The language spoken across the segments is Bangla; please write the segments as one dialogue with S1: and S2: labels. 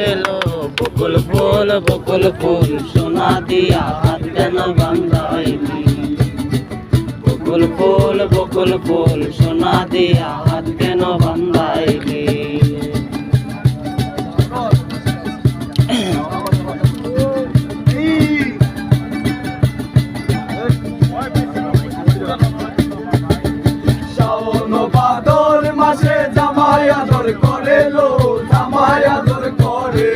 S1: এলো বকুল ফুল সোনা দিয়া হাত কেন বান্ধাইলি বকুল ফুল সোনা দিয়া হাত কেন বান্ধাইলি
S2: শাওন ভাদর মাসে জামাই আদর করে লো জামাই আদর করে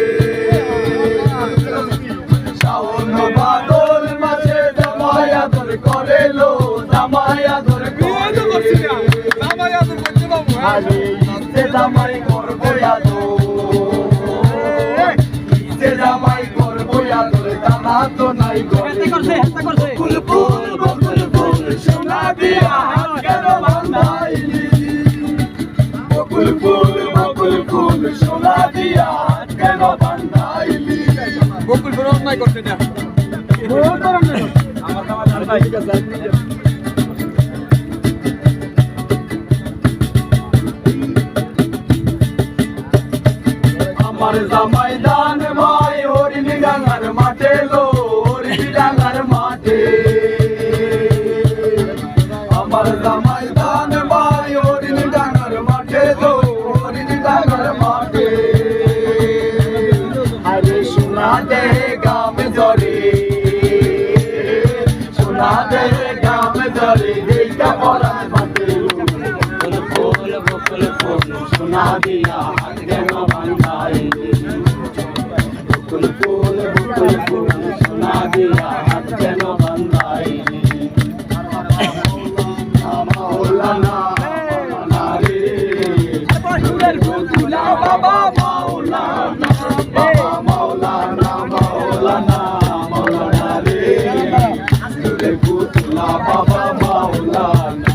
S2: শাওন ভাদর মাসে জামাই আদর করে লো জামাই আদর করে আরে ইচ্ছে জামাই করবো আদর ইচ্ছে জামাই করবো আদর জানা তো নাই বকুল ফুল সোনা দিয়া হাত কেন বান্ধাইলি বকুল ফুল সোনা দিয়া হাত কেন বান্ধাইলি
S3: বকুল ফুল অন্যায় করতে না
S2: আমার জামাই দান ভাই হরিণ ডাঙ্গার মাঠে লো হরিণ ডাঙ্গার মাঠে আমার জামাই দান ভাই হরিণ ডাঙ্গার মাঠে লো হরিণ ডাঙ্গার মাঠে আরে সোনা দে গাম জরে সোনা দে গাম জরে দেখা পরান মাঠে
S1: বকুল ফুল সোনা দিয়া হাত কেন বান্ধাইলি বকুল ফুল সোনা দিয়া হাত কেন বান্ধাইলি
S2: মাওলানা রে নূরের পুতুলা বাবা মাওলানা মাওলানা রে নূরের পুতুলা বাবা মাওলানা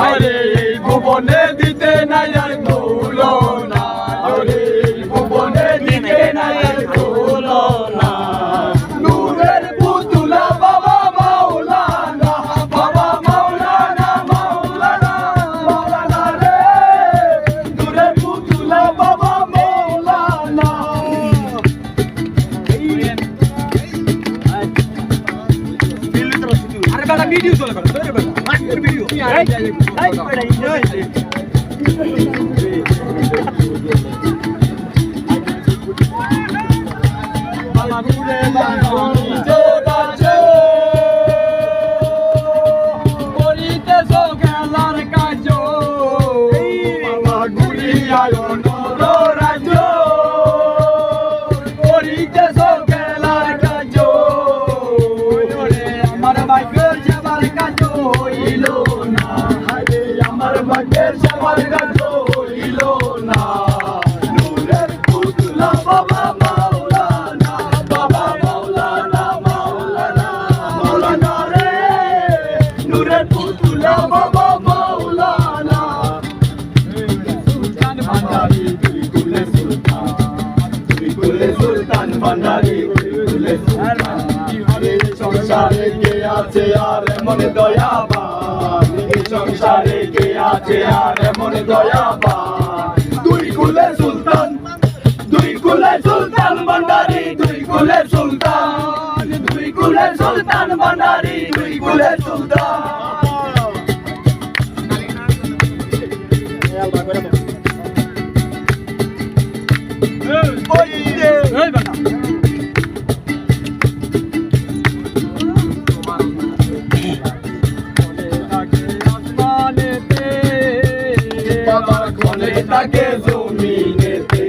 S2: আরে এই ভুবনে দিতে নাই আর তুলনা আরে এই ভুবনে দিতে নাই আর তুলনা নূরের পুতুলা বাবা মাওলানা মাওলানা রে নূরের পুতুলা বাবা মাওলানা
S3: আরে বেটা ভিডিও চলে বেটা মাস্টার ভিডিও
S2: আমার কাজ হইল না নূরের পুতুলা বাবা মাওলানা মাওলানা রে নূরের পুতুলা বাবা মাওলানা সুলতান ভান্ডারি তুই কুলে সুলতান ভান্ডারি তুই কুলে সুলতান আরে সংসারে কে আছে আর এমন দয়াবান সংসারে কে আছে আর এমন দয়াবান দুই কুলে সুলতান ভান্ডারি দুই কুলে সুলতান ভান্ডারি দুই কুলে সুলতান ওই রে
S3: এই বেটা
S2: বাবার কোলে থাকে জমিনেতে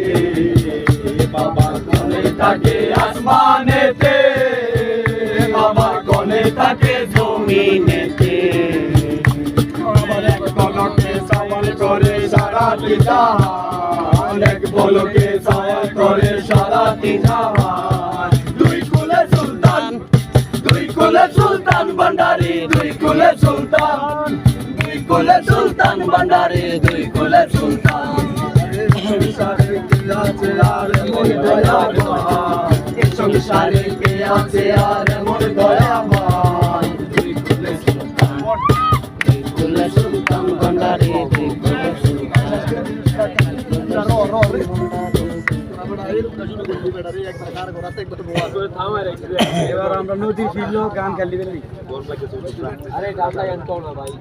S2: বাবার কোলে থাকে আসমানেতে বাবার কোলে থাকে জমিনেতে বাবার এক পলকে সওয়াল করে সারাটি জাহান এক পলকে সওয়াল করে সারাটি জাহান দুই কুলে সুলতান ভান্ডারি দুই কুলে সুলতান ভান্ডারি দুই কুলে সুলতান সংসারে কে আছে আর মন দয়াবান সংসারে কে আছে আর মন দয়াবান দুই কুলে সুলতান ভান্ডারি দুই কুলে সুলতান
S3: এবার আমরা নদী ফিরলো গান খেলি বেলি আরে গান লাগান তো না ভাই